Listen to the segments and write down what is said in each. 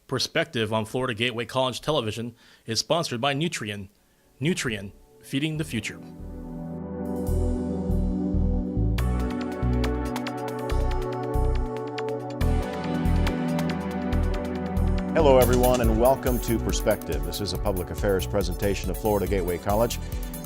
Perspective on Florida Gateway College Television is sponsored by Nutrien. Nutrien, feeding the future. Hello everyone and welcome to Perspective. This is a public affairs presentation of Florida Gateway College.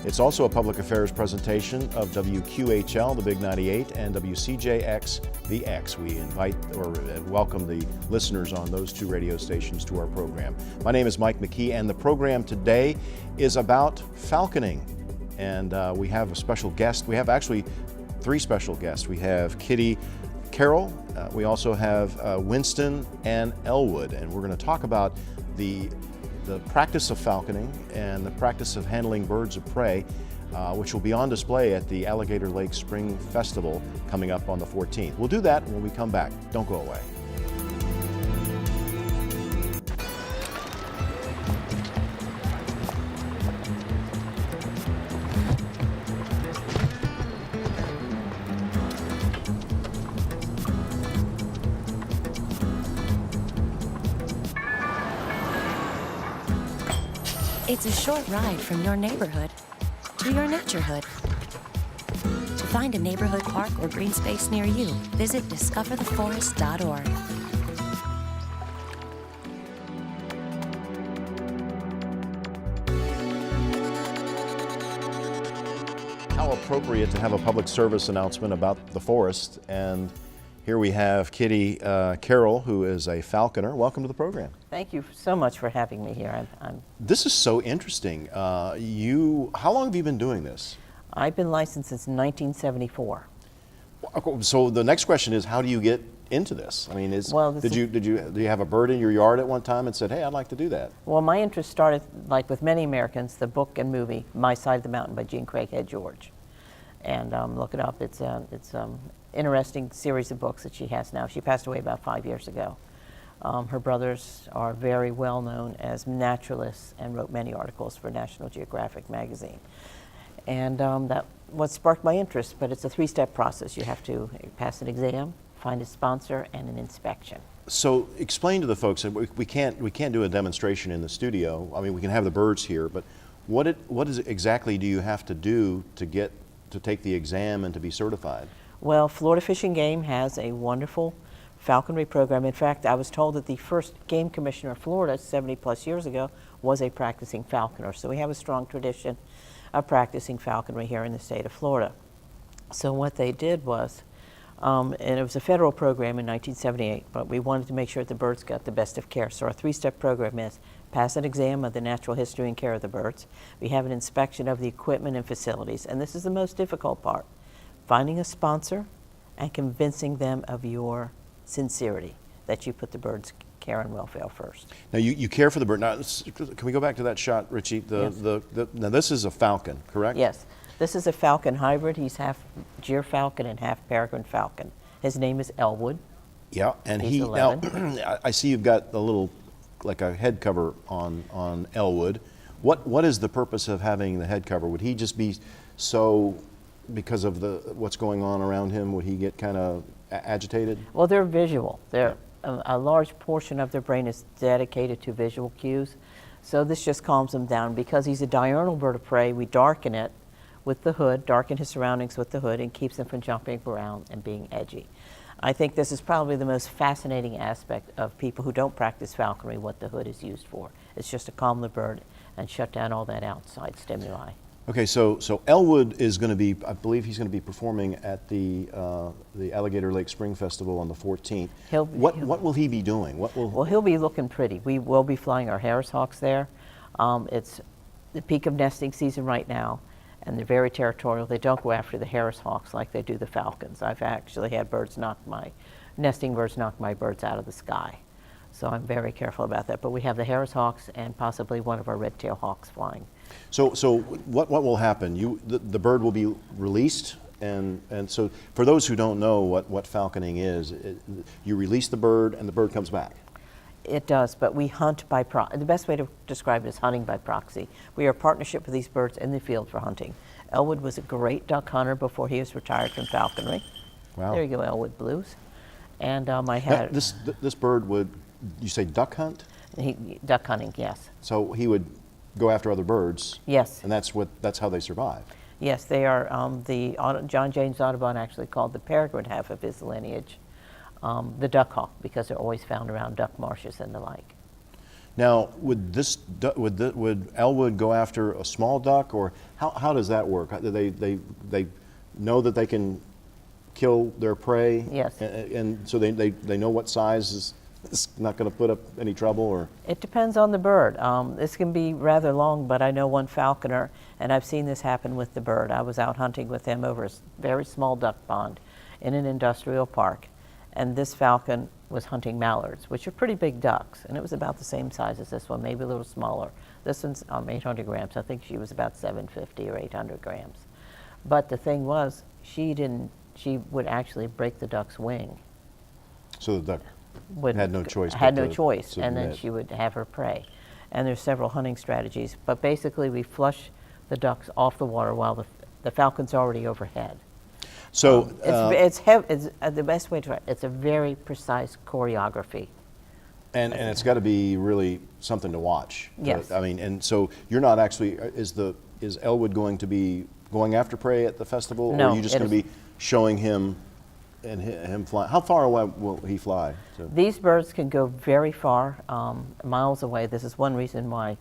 It's also a public affairs presentation of WQHL, the Big 98, and WCJX, the X. We invite or welcome the listeners on those two radio stations to our program. My name is Mike McKee, and the program today is about falconing. And we have a special guest. We have actually three special guests. We have Kitty Carroll, we also have Winston and Elwood, and we're going to talk about the practice of falconing and the practice of handling birds of prey, which will be on display at the Alligator Lake Spring Festival coming up on the 14th. We'll do that when we come back. Don't go away. It's a short ride from your neighborhood to your naturehood. To find a neighborhood park or green space near you, visit discovertheforest.org. How appropriate to have a public service announcement about the forest. And here we have Kitty Carroll, who is a falconer. Welcome to the program. Thank you so much for having me here. This is so interesting. How long have you been doing this? I've been licensed since 1974. So the next question is, how do you get into this? I mean, do you have a bird in your yard at one time and said, "Hey, I'd like to do that"? Well, my interest started, like with many Americans, the book and movie "My Side of the Mountain" by Jean Craighead George, and look it up. It's interesting series of books that she has now. She passed away about 5 years ago. Her brothers are very well known as naturalists and wrote many articles for National Geographic magazine. And that what sparked my interest, but it's a three-step process. You have to pass an exam, find a sponsor, and an inspection. So explain to the folks that we can't do a demonstration in the studio. I mean, we can have the birds here, but what exactly do you have to do to take the exam and to be certified? Well, Florida Fish and Game has a wonderful falconry program. In fact, I was told that the first game commissioner of Florida 70 plus years ago was a practicing falconer. So we have a strong tradition of practicing falconry here in the state of Florida. So what they did was, and it was a federal program in 1978, but we wanted to make sure that the birds got the best of care. So our three-step program is pass an exam of the natural history and care of the birds. We have an inspection of the equipment and facilities, and this is the most difficult part, finding a sponsor and convincing them of your sincerity, that you put the bird's care and welfare first. Now you care for the bird. Now, can we go back to that shot, Richie? Yes. Now this is a falcon, correct? Yes. This is a falcon hybrid. He's half gyr falcon and half peregrine falcon. His name is Elwood. Yeah, and He's 11. Now, I see you've got a little, like a head cover on Elwood. What is the purpose of having the head cover? Would he just be so, because of what's going on around him, would he get kind of agitated? Well, they're visual. A large portion of their brain is dedicated to visual cues. So this just calms them down. Because he's a diurnal bird of prey, we darken it with the hood, darken his surroundings with the hood, and keeps him from jumping around and being edgy. I think this is probably the most fascinating aspect of people who don't practice falconry, what the hood is used for. It's just to calm the bird and shut down all that outside stimuli. Okay, so Elwood is going to be, I believe he's going to be performing at the Alligator Lake Spring Festival on the 14th. What will he be doing? Well, he'll be looking pretty. We will be flying our Harris Hawks there. It's the peak of nesting season right now, and they're very territorial. They don't go after the Harris Hawks like they do the falcons. I've actually had nesting birds knock my birds out of the sky. So I'm very careful about that. But we have the Harris Hawks and possibly one of our red-tailed hawks flying. So what will happen? The bird will be released, and so for those who don't know what falconing is, you release the bird and the bird comes back. It does, but we hunt by proxy. The best way to describe it is hunting by proxy. We are a partnership with these birds in the field for hunting. Elwood was a great duck hunter before he was retired from falconry. Wow. There you go, Elwood Blues. And I had... This bird would you say duck hunt? Duck hunting, yes. So he would go after other birds. Yes. And that's how they survive. Yes, they are. John James Audubon actually called the peregrine half of his lineage the duck hawk, because they're always found around duck marshes and the like. Now, would Elwood go after a small duck, or how does that work? They know that they can kill their prey. Yes. And so they know what size is not going to put up any trouble, or? It depends on the bird. This can be rather long, but I know one falconer, and I've seen this happen with the bird. I was out hunting with him over a very small duck pond in an industrial park, and this falcon was hunting mallards, which are pretty big ducks, and it was about the same size as this one, maybe a little smaller. This one's 800 grams. I think she was about 750 or 800 grams. But the thing was, she would actually break the duck's wing. So the duck had no choice. Had no choice, submit. and then she would have her prey. And there's several hunting strategies, but basically we flush the ducks off the water while the falcon's already overhead. So it's the best way to try it. It's a very precise choreography. and it's got to be really something to watch. Yes. I mean, and so you're not actually is Elwood going to be going after prey at the festival, No, or are you just going to be showing him and him fly? How far away will he fly? These birds can go very far, miles away. This is one reason why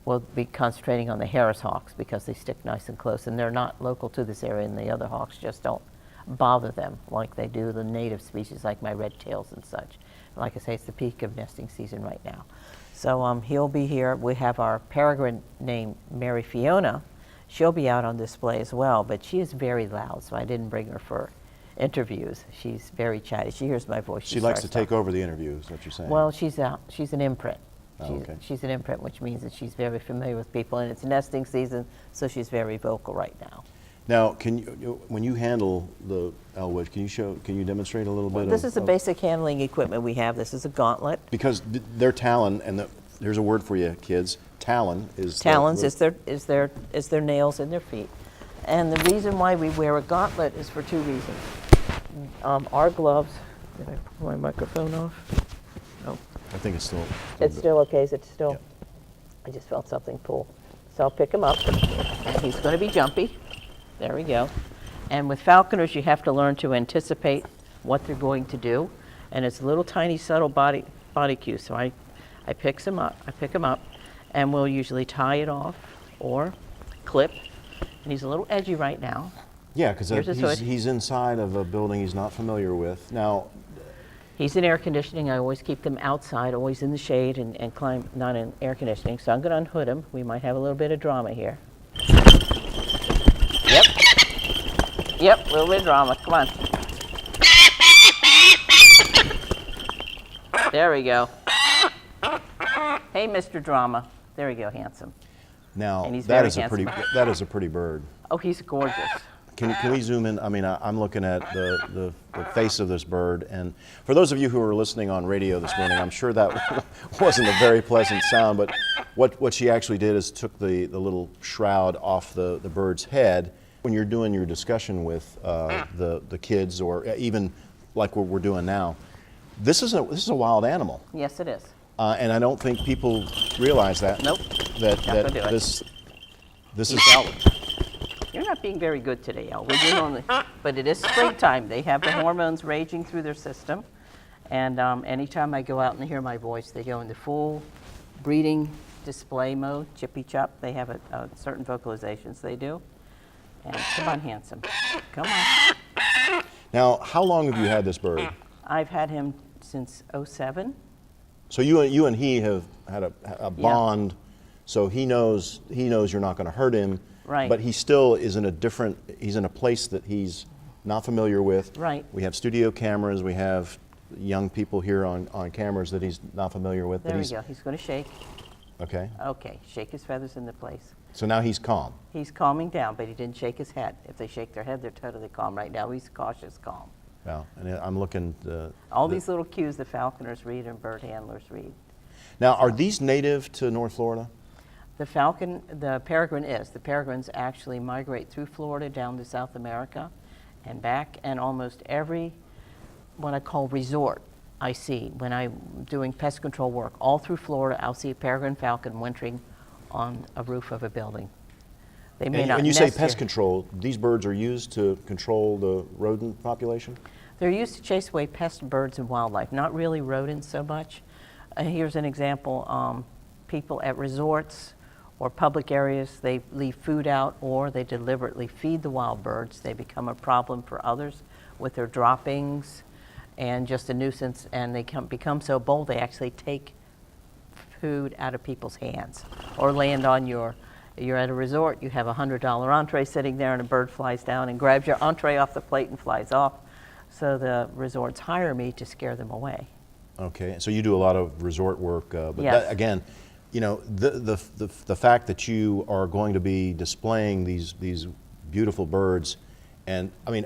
we'll be concentrating on the Harris hawks, because they stick nice and close, and they're not local to this area, and the other hawks just don't bother them like they do the native species like my red tails and such. Like I say, it's the peak of nesting season right now. So he'll be here. We have our peregrine named Mary Fiona. She'll be out on display as well, but she is very loud, so I didn't bring her for interviews. She's very chatty. She hears my voice. She likes to take over the interview, is what you're saying? Well, she's an imprint. Oh, okay. She's an imprint, which means that she's very familiar with people, and it's nesting season, so she's very vocal right now. Now, when you handle the Elwood, can you demonstrate a little bit? This is the basic handling equipment we have. This is a gauntlet. Because their talon, and there's a word for you, kids. Talon is talons is their nails in their feet, and the reason why we wear a gauntlet is for two reasons. Our gloves. Did I pull my microphone off? No. I think it's still. It's still okay. It's still. Yeah. I just felt something pull, so I'll pick him up. And he's going to be jumpy. There we go. And with falconers, you have to learn to anticipate what they're going to do, and it's little tiny subtle body cues. So I pick him up, and we'll usually tie it off or clip. And he's a little edgy right now. Yeah, because he's inside of a building he's not familiar with. Now, he's in air conditioning. I always keep them outside, always in the shade, and climb, not in air conditioning. So I'm going to unhood him. We might have a little bit of drama here. Yep, a little bit of drama. Come on. There we go. Hey, Mr. Drama. There we go, handsome. Now And he's that very is a pretty bird. Oh, he's gorgeous. Can we zoom in? I mean, I'm looking at the face of this bird, and for those of you who are listening on radio this morning, I'm sure that wasn't a very pleasant sound, but what she actually did is took the little shroud off the bird's head. When you're doing your discussion with the kids, or even like what we're doing now, this is a wild animal. Yes, it is. And I don't think people realize that. Nope. That this is. You're not being very good today, Elwood. But it is springtime. They have the hormones raging through their system. And anytime I go out and hear my voice, they go into full breeding display mode, chippy chop. They have a certain vocalizations they do. And come on, handsome. Come on. Now, how long have you had this bird? I've had him since '07. So you and he have had a bond. Yeah. So he knows you're not going to hurt him. Right. But he still is he's in a place that he's not familiar with. Right. We have studio cameras. We have young people here on cameras that he's not familiar with. There we go. He's going to shake. Okay. Okay. Shake his feathers into place. So now he's calm. He's calming down, but he didn't shake his head. If they shake their head, they're totally calm. Right now, he's cautious calm. Well, and I'm looking. All these little cues the falconers read and bird handlers read. Now, are these native to North Florida? The peregrine is. The peregrines actually migrate through Florida down to South America and back, and almost every what I call resort I see. When I'm doing pest control work all through Florida, I'll see a peregrine falcon wintering on a roof of a building. They may not And you say nest pest here. control, these birds are used to control the rodent population? They're used to chase away pest birds and wildlife, not really rodents so much. Here's an example. People at resorts or public areas, they leave food out or they deliberately feed the wild birds. They become a problem for others with their droppings and just a nuisance, and they become so bold they actually take food out of people's hands or land on you're at a resort, you have a $100 entree sitting there and a bird flies down and grabs your entree off the plate and flies off. So the resorts hire me to scare them away. Okay, so you do a lot of resort work, but Yes. that, again, you know, the fact that you are going to be displaying these beautiful birds, and I mean,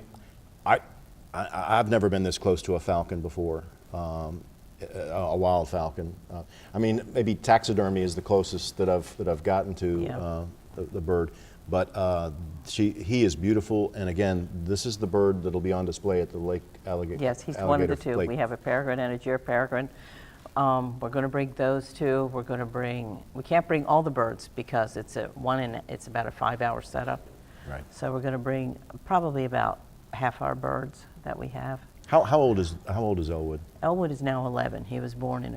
I've never been this close to a falcon before, a wild falcon. I mean, maybe taxidermy is the closest that I've gotten to Yeah. the bird, but he is beautiful, and again, this is the bird that'll be on display at the Lake Alligator. Yes, he's one of the two. Lake. We have a peregrine and a gyr peregrine. We're going to bring those two. We're going to bring, we can't bring all the birds because it's it's about a 5-hour setup. Right. So we're going to bring probably about half our birds that we have. How old is Elwood? Elwood is now 11. He was born in,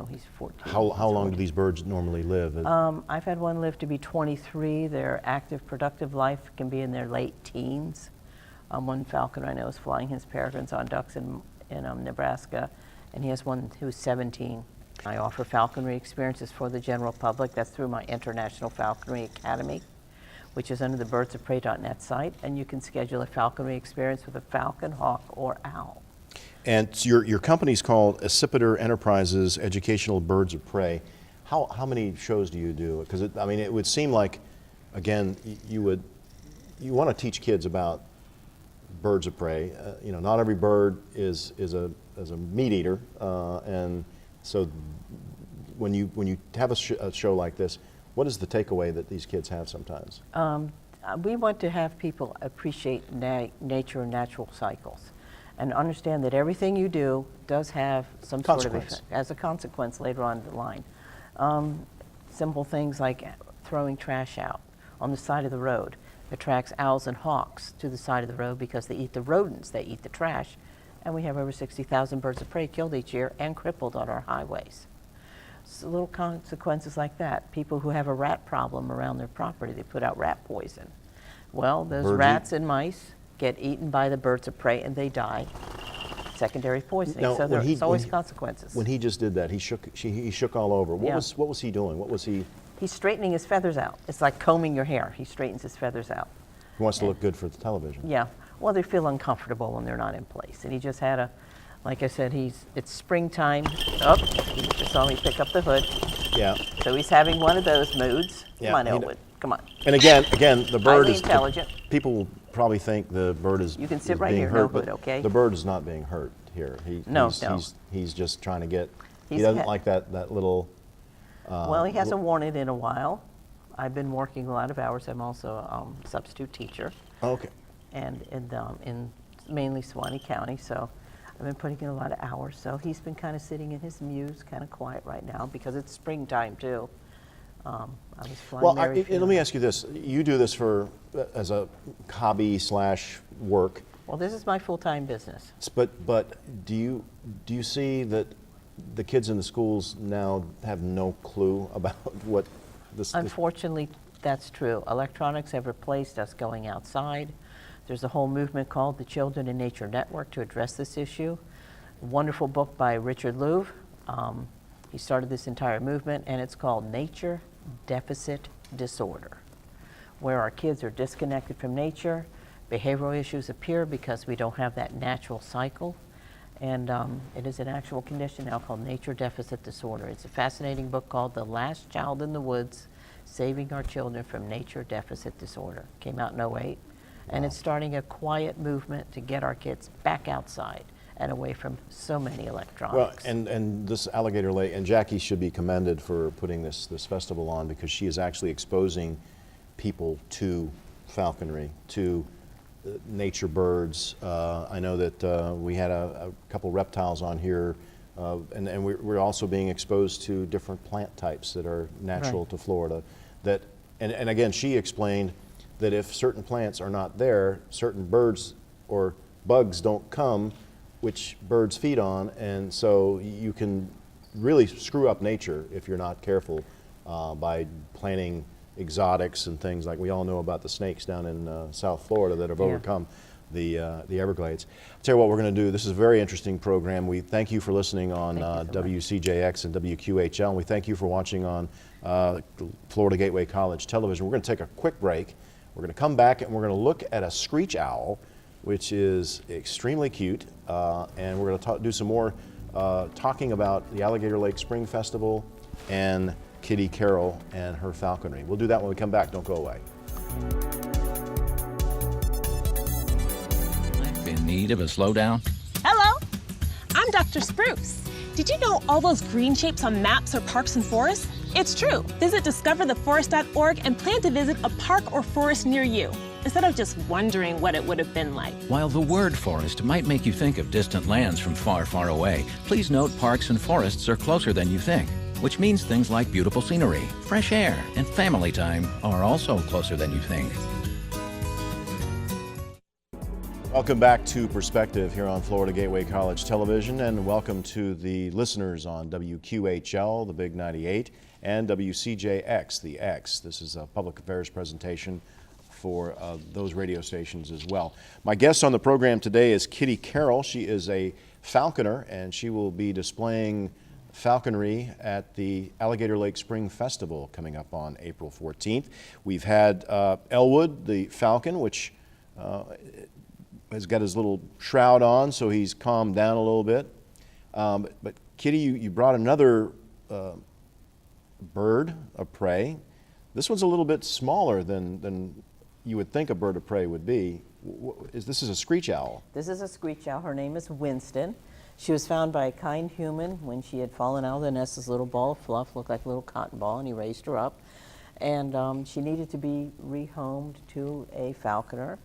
he's 14. How long do these birds normally live? I've had one live to be 23. Their active, productive life can be in their late teens. One falcon I know is flying his peregrines on ducks in Nebraska, and he has one who's 17. I offer falconry experiences for the general public. That's through my International Falconry Academy, which is under the birdsofprey.net site, and you can schedule a falconry experience with a falcon, hawk, or owl. And so your company's called Accipiter Enterprises Educational Birds of Prey. How many shows do you do? Because I mean, it would seem like, again, you want to teach kids about birds of prey. You know, not every bird is a meat eater, and so when you have a show like this, what is the takeaway that these kids have sometimes? We want to have people appreciate nature and natural cycles and understand that everything you do does have some sort of effect, as a consequence later on the line. Simple things like throwing trash out on the side of the road attracts owls and hawks to the side of the road because they eat the rodents, they eat the trash, and we have over 60,000 birds of prey killed each year and crippled on our highways. So little consequences like that. People who have a rat problem around their property, they put out rat poison. Well, those rats and mice get eaten by the birds of prey and they die. Secondary poisoning. Now, So there's always consequences. When he just did that, he shook all over. What was he doing? What was he? He's straightening his feathers out. It's like combing your hair. He straightens his feathers out. He wants to look good for the television. Yeah. Well, they feel uncomfortable when they're not in place. And he just had like I said, it's springtime. Oh, you just saw me pick up the hood. Yeah. So he's having one of those moods. Yeah, Come on, Elwood. Come on. And again, the bird Highly is intelligent. People will probably think the bird is. You can sit is right being here, hurt, no but hood, okay? The bird is not being hurt here. No. He's just trying to get. He He's doesn't ha- like that little. Well, he hasn't worn it in a while. I've been working a lot of hours. I'm also a substitute teacher, Okay. and in mainly Suwannee County. So I've been putting in a lot of hours. So he's been kind of sitting in his mews, kind of quiet right now because it's springtime too. I was flying Well, Mary let me ask you this: you do this as a hobby / work. Well, this is my full-time business. But do you see that the kids in the schools now have no clue about what this? Unfortunately, that's true. Electronics have replaced us going outside. There's a whole movement called the Children in Nature Network to address this issue. A wonderful book by Richard Louv. He started this entire movement, and it's called Nature Deficit Disorder, where our kids are disconnected from nature. Behavioral issues appear because we don't have that natural cycle. And it is an actual condition now called Nature Deficit Disorder. It's a fascinating book called The Last Child in the Woods, Saving Our Children from Nature Deficit Disorder. Came out in 2008. And it's starting a quiet movement to get our kids back outside and away from so many electronics. Well, and this Alligator Lake, and Jackie should be commended for putting this festival on because she is actually exposing people to falconry, to nature birds. I know that we had a couple reptiles on here And we're also being exposed to different plant types that are natural Right. to Florida. And again, she explained that if certain plants are not there, certain birds or bugs don't come, which birds feed on, and so you can really screw up nature if you're not careful by planting exotics and things like we all know about the snakes down in South Florida that have Yeah. overcome the Everglades. I'll tell you what we're going to do. This is a very interesting program. We thank you for listening on Thank you so much. WCJX and WQHL, and we thank you for watching on Florida Gateway College Television. We're going to take a quick break. We're going to come back and we're going to look at a screech owl, which is extremely cute, and we're going to do some more talking about the Alligator Lake Spring Festival and Kitty Carroll and her falconry. We'll do that when we come back. Don't go away. In need of a slowdown? Hello, I'm Dr. Spruce. Did you know all those green shapes on maps are parks and forests? It's true. Visit discovertheforest.org and plan to visit a park or forest near you, instead of just wondering what it would have been like. While the word forest might make you think of distant lands from far, far away, please note parks and forests are closer than you think, which means things like beautiful scenery, fresh air, and family time are also closer than you think. Welcome back to Perspective here on Florida Gateway College Television, and welcome to the listeners on WQHL, the Big 98, and WCJX, the X. This is a public affairs presentation for those radio stations as well. My guest on the program today is Kitty Carroll. She is a falconer, and she will be displaying falconry at the Alligator Lake Spring Festival coming up on April 14th. We've had Elwood, the falcon, which has got his little shroud on, so he's calmed down a little bit. But Kitty, you brought another bird of prey. This one's a little bit smaller than you would think a bird of prey would be. This is a screech owl. This is a screech owl. Her name is Winston. She was found by a kind human when she had fallen out of the nest. This little ball of fluff, looked like a little cotton ball, and he raised her up. And she needed to be rehomed to a falconer.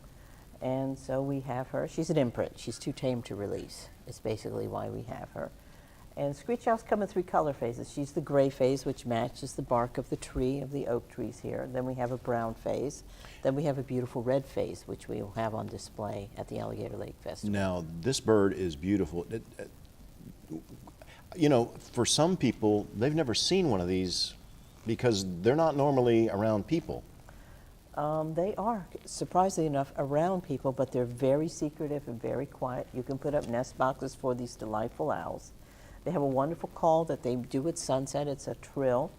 And so we have her. She's an imprint. She's too tame to release. It's basically why we have her. And screech owls come in three color phases. She's the gray phase, which matches the bark of the tree, of the oak trees here. Then we have a brown phase. Then we have a beautiful red phase, which we will have on display at the Alligator Lake Festival. Now, this bird is beautiful. You know, for some people, they've never seen one of these because they're not normally around people. They are, surprisingly enough, around people, but they're very secretive and very quiet. You can put up nest boxes for these delightful owls. They have a wonderful call that they do at sunset. It's a trill,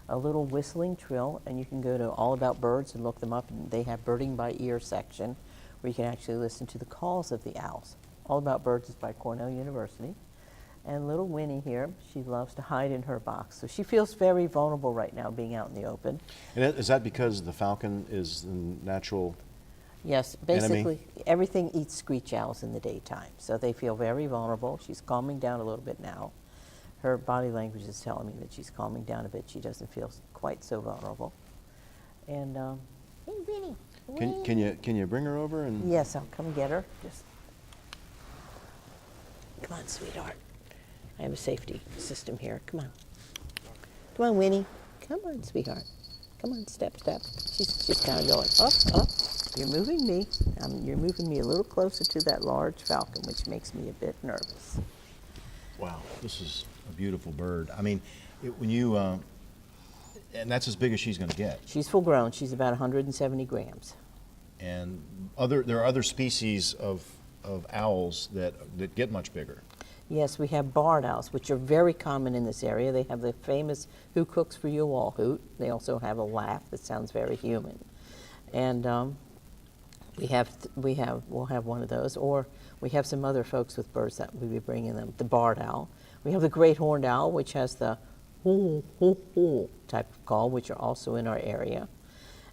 a little whistling trill, and you can go to All About Birds and look them up, and they have Birding by Ear section where you can actually listen to the calls of the owls. All About Birds is by Cornell University. And little Winnie here, she loves to hide in her box. So she feels very vulnerable right now being out in the open. And is that because the falcon is the natural? Yes, basically everything eats screech owls in the daytime. So they feel very vulnerable. She's calming down a little bit now. Her body language is telling me that she's calming down a bit. She doesn't feel quite so vulnerable. And hey, Winnie. Can you bring her over and? Yes, I'll come get her. Just come on, sweetheart. I have a safety system here. Come on. Come on, Winnie. Come on, sweetheart. Come on, step, step. She's kind of going up, up. You're moving me. You're moving me a little closer to that large falcon, which makes me a bit nervous. Wow, this is a beautiful bird. I mean, when you, and that's as big as she's going to get. She's full grown. She's about 170 grams. And there are other species of owls that get much bigger. Yes, we have barred owls, which are very common in this area. They have the famous "Who Cooks for You All" hoot. They also have a laugh that sounds very human. And we'll have one of those, or we have some other folks with birds that we'll be bringing them. The barred owl. We have the great horned owl, which has the hoo hoo hoo type of call, which are also in our area.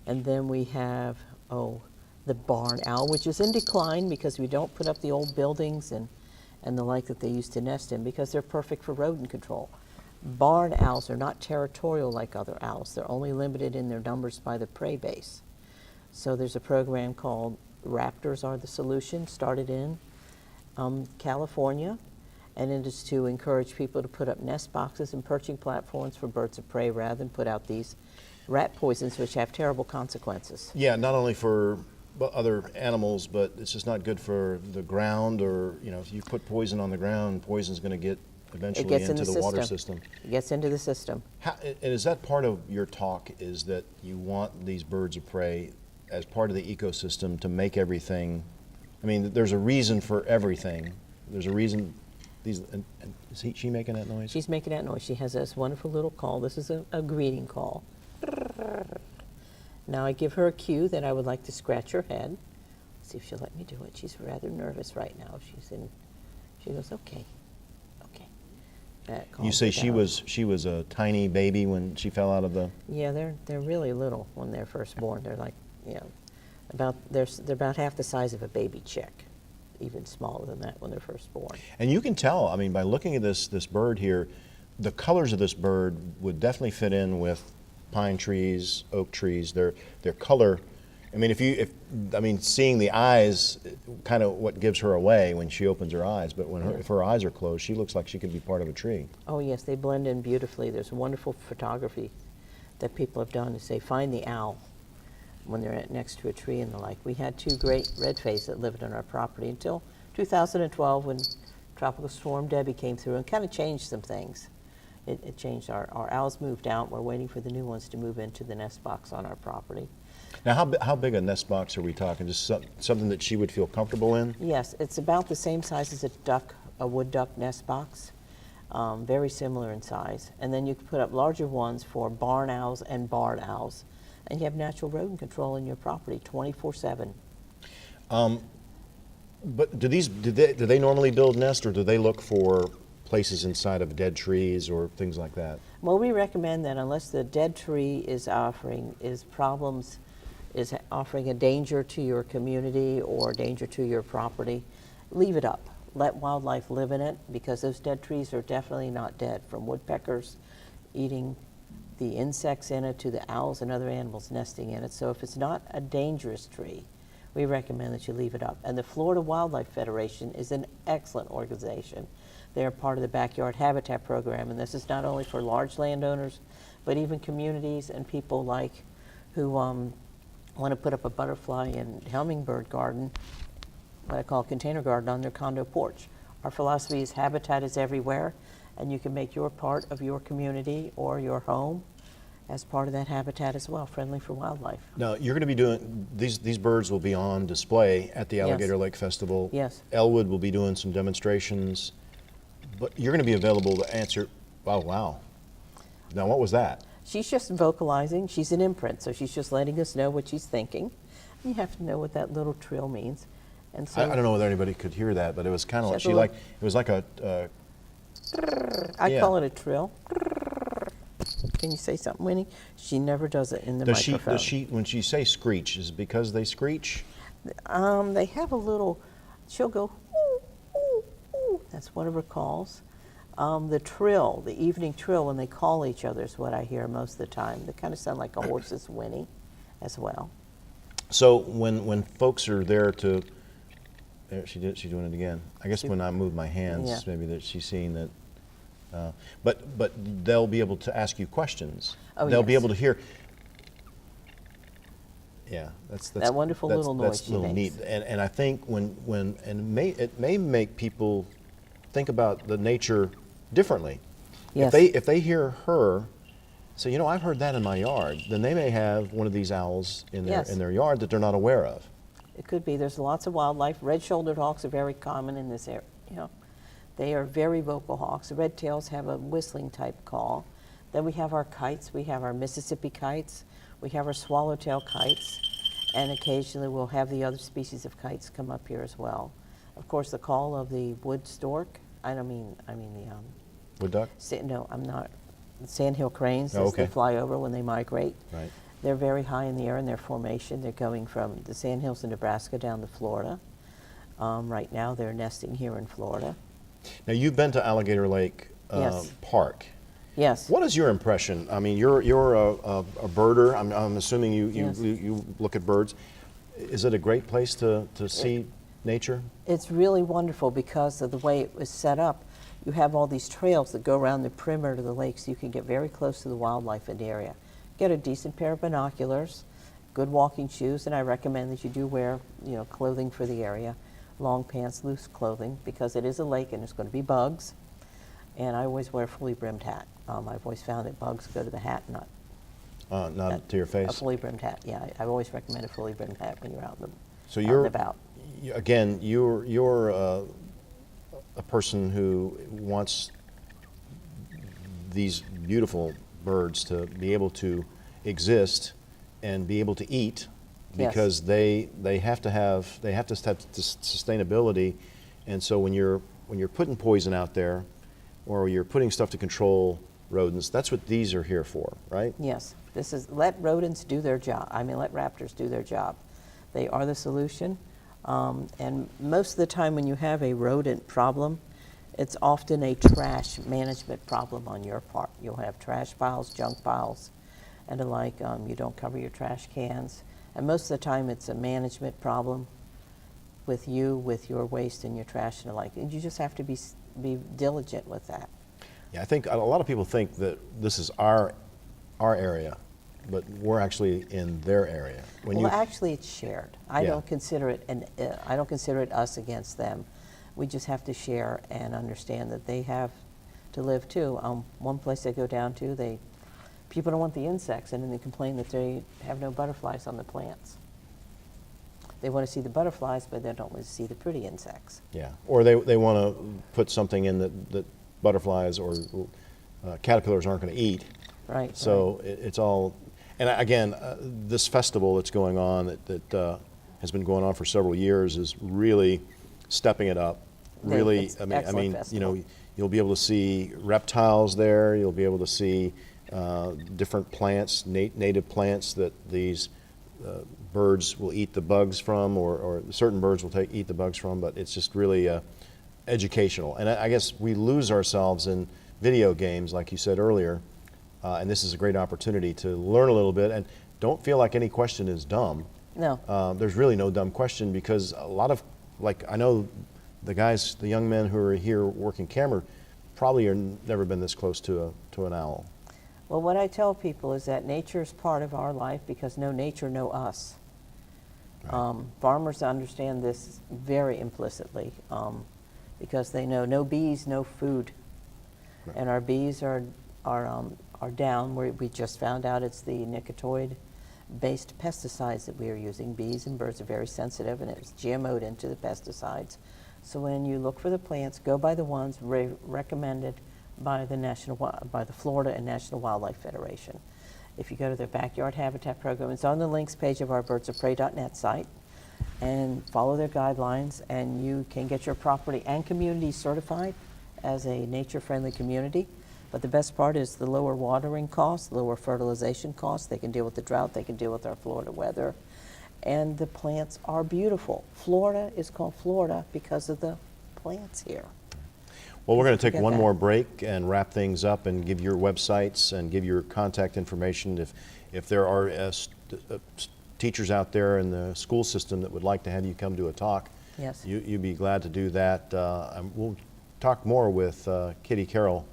And then we have the barn owl, which is in decline because we don't put up the old buildings and the like that they used to nest in because they're perfect for rodent control. Barn owls are not territorial like other owls. They're only limited in their numbers by the prey base. So there's a program called Raptors Are the Solution, started in California, and it is to encourage people to put up nest boxes and perching platforms for birds of prey rather than put out these rat poisons, which have terrible consequences. Yeah, not only for other animals, but it's just not good for the ground, or, you know, if you put poison on the ground, poison's going to get eventually gets into in the water system. It gets into the system. And is that part of your talk, is that you want these birds of prey as part of the ecosystem to make everything, I mean, there's a reason for everything. There's a reason, is she making that noise? She's making that noise. She has this wonderful little call. This is a greeting call. Now I give her a cue that I would like to scratch her head. See if she'll let me do it. She's rather nervous right now. She goes, okay, okay. That You calms say her down. she was a tiny baby when she fell out of the... Yeah, they're really little when they're first born. They're like, you know, they're about half the size of a baby chick, even smaller than that when they're first born. And you can tell, I mean, by looking at this bird here, the colors of this bird would definitely fit in with pine trees, oak trees. Their color, I mean, seeing the eyes, kind of what gives her away when she opens her eyes. But if her eyes are closed, she looks like she could be part of a tree. Oh yes, they blend in beautifully. There's wonderful photography that people have done to say, find the owl when they're next to a tree and the like. We had two great redface that lived on our property until 2012 when Tropical Storm Debbie came through and kind of changed some things. It changed. Our owls moved out. We're waiting for the new ones to move into the nest box on our property. Now, how big a nest box are we talking? Just something that she would feel comfortable in? Yes, it's about the same size as a wood duck nest box, very similar in size. And then you can put up larger ones for barn owls and barred owls. And you have natural rodent control in your property 24/7. But do they normally build nests, or do they look for places inside of dead trees or things like that? Well, we recommend that unless the dead tree is offering a danger to your community or danger to your property, leave it up. Let wildlife live in it, because those dead trees are definitely not dead, from woodpeckers eating the insects in it to the owls and other animals nesting in it. So if it's not a dangerous tree, we recommend that you leave it up. And the Florida Wildlife Federation is an excellent organization. They're part of the Backyard Habitat Program, and this is not only for large landowners, but even communities and people like who want to put up a butterfly and hummingbird garden, what I call a container garden, on their condo porch. Our philosophy is habitat is everywhere, and you can make your part of your community or your home as part of that habitat as well, friendly for wildlife. Now, you're going to be doing, these birds will be on display at the Alligator Lake Festival. Yes. Elwood will be doing some demonstrations, but you're going to be available to answer. Oh, wow. Now, what was that? She's just vocalizing. She's an imprint, so she's just letting us know what she's thinking. You have to know what that little trill means. And so I don't know whether anybody could hear that, but it was kind of She like, has a it was like a, I yeah. call it a trill. Can you say something, Winnie? She never does it in the microphone. when she say screech, is it because they screech? They have a little, she'll go, ooh, ooh, ooh. That's one of her calls. The trill, the evening trill, when they call each other is what I hear most of the time. They kind of sound like a horse's whinny as well. So when folks are there to, there she's doing it again. I guess when I move my hands, Yeah. maybe that she's seeing that. But they'll be able to ask you questions. Oh, They'll be yes. able to hear. Yeah, that's That wonderful little noise That's she a little makes. neat, and I think it may make people think about the nature differently. Yes. If they hear her say, you know, I've heard that in my yard, then they may have one of these owls in Yes. their yard that they're not aware of. It could be. There's lots of wildlife. Red-shouldered hawks are very common in this area. You know, they are very vocal hawks. The red-tails have a whistling type call. Then we have our kites. We have our Mississippi kites. We have our swallowtail kites, and occasionally we'll have the other species of kites come up here as well. Of course, the call of the wood stork. I mean the Wood duck? no, I'm not. Sandhill cranes, Oh, as they okay. fly over when they migrate. Right. They're very high in the air in their formation. They're going from the sandhills in Nebraska down to Florida. Right now, they're nesting here in Florida. Now, you've been to Alligator Lake Yes. Park. Yes. What is your impression? I mean, you're a birder. I'm assuming Yes. you look at birds. Is it a great place to see nature? It's really wonderful because of the way it was set up. you have all these trails that go around the perimeter of the lake, so you can get very close to the wildlife in the area. Get a decent pair of binoculars, good walking shoes, and I recommend that you do wear, clothing for the area, long pants, loose clothing, because it is a lake and there's going to be bugs. And I always wear a fully brimmed hat. I've always found that bugs go to the hat, not to your face. A fully brimmed hat. Yeah, I've always recommended a fully brimmed hat when you're out and about. Again, you're a person who wants these beautiful birds to be able to exist and be able to eat, because they have to have sustainability. And so when you're putting poison out there, or you're putting stuff to control rodents, that's what these are here for, right? Yes, this is let rodents do their job. Let raptors do their job. They are the solution. And most of the time when you have a rodent problem, it's often a trash management problem on your part. You'll have trash piles, junk piles, and the like. You don't cover your trash cans. And most of the time it's a management problem with your waste and your trash and the like. And you just have to be diligent with that. Yeah, I think a lot of people think that this is our area, but we're actually in their area. Actually, it's shared. I don't consider it us against them. We just have to share and understand that they have to live too. One place I go down to, people don't want the insects, and then they complain that they have no butterflies on the plants. They want to see the butterflies, but they don't want to see the pretty insects. Yeah, or they want to put something in that butterflies or caterpillars aren't going to eat. Right. So it's all, and again, this festival that's going on that has been going on for several years is really stepping it up. Really, you'll be able to see reptiles there. You'll be able to see different plants, native plants that these birds will eat the bugs from, or certain birds will eat the bugs from. But it's just really educational. And I guess we lose ourselves in video games, like you said earlier. And this is a great opportunity to learn a little bit, and don't feel like any question is dumb. No. There's really no dumb question, because a lot of, I know the young men who are here working camera probably are never been this close to an owl. Well, what I tell people is that nature is part of our life, because no nature, no us. Right. Farmers understand this very implicitly, because they know no bees, no food. Right. And our bees are down. We just found out it's the nicotinoid-based pesticides that we are using. Bees and birds are very sensitive, and it's GMO'd into the pesticides. So when you look for the plants, go by the ones recommended by the Florida and National Wildlife Federation. If you go to their backyard habitat program, it's on the links page of our birdsofprey.net site, and follow their guidelines, and you can get your property and community certified as a nature-friendly community. But the best part is the lower watering costs, lower fertilization costs. They can deal with the drought. They can deal with our Florida weather. And the plants are beautiful. Florida is called Florida because of the plants here. Well, we're going to take one more break and wrap things up, and give your websites and give your contact information. If there are teachers out there in the school system that would like to have you come to a talk, yes, you'd be glad to do that. We'll talk more with Kitty Carroll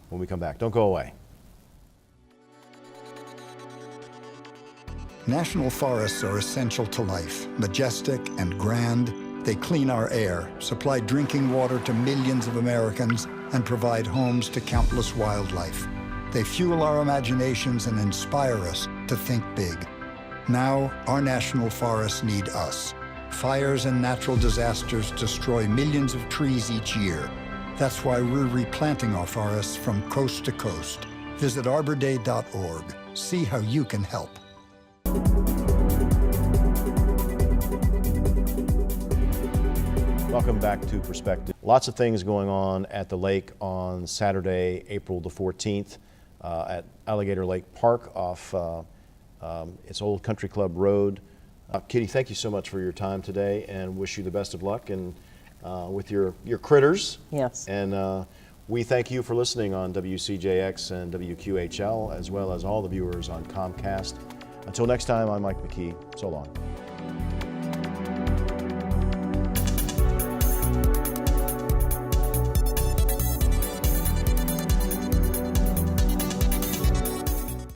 when we come back. Don't go away. National forests are essential to life, majestic and grand. They clean our air, supply drinking water to millions of Americans, and provide homes to countless wildlife. They fuel our imaginations and inspire us to think big. Now, our national forests need us. Fires and natural disasters destroy millions of trees each year. That's why we're replanting our forests from coast to coast. Visit arborday.org. See how you can help. Welcome back to Perspective. Lots of things going on at the lake on Saturday, April the 14th, at Alligator Lake Park off its Old Country Club Road. Kitty, thank you so much for your time today, and wish you the best of luck and with your critters. Yes. And we thank you for listening on WCJX and WQHL, as well as all the viewers on Comcast. Until next time, I'm Mike McKee. So long.